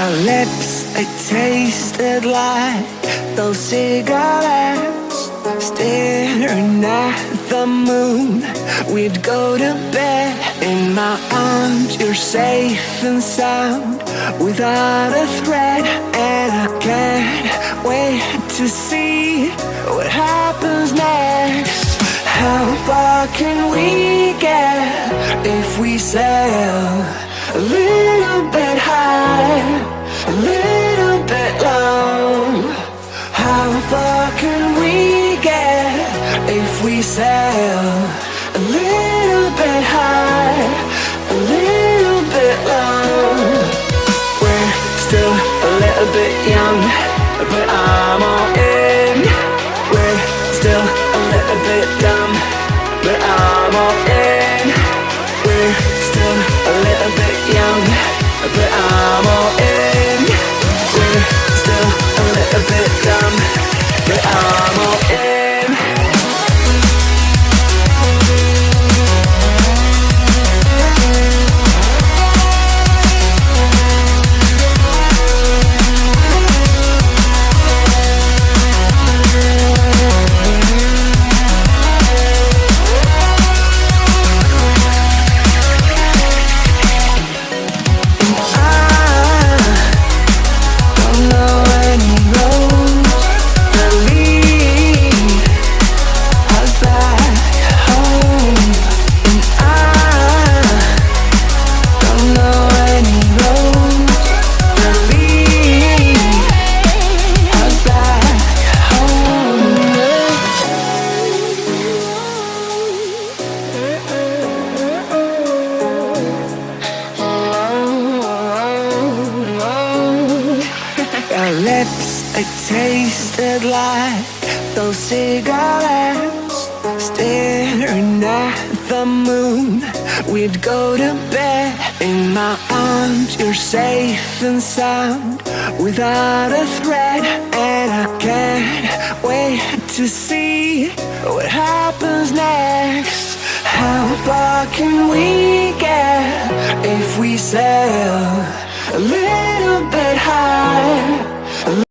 Our lips, they tasted like those cigarettes. Staring at the moon, we'd go to bed. In my arms, you're safe and sound, without a threat. And I can't wait to see what happens next. How far can we get if we sail a little bit high, a little bit low? How far can we get if we sail a little bit high, a little bit low? We're still a little bit young, but I'm all in. We're still a little bit dumb, but I'm all in. We're still a little bit young, but I'm all in. We're still a little bit dumb, but I'm all in. Our lips, they tasted like those cigarettes. Staring at the moon, we'd go to bed. In my arms, you're safe and sound, without a threat. And I can't wait to see what happens next. How far can we get if we sail a little bit high,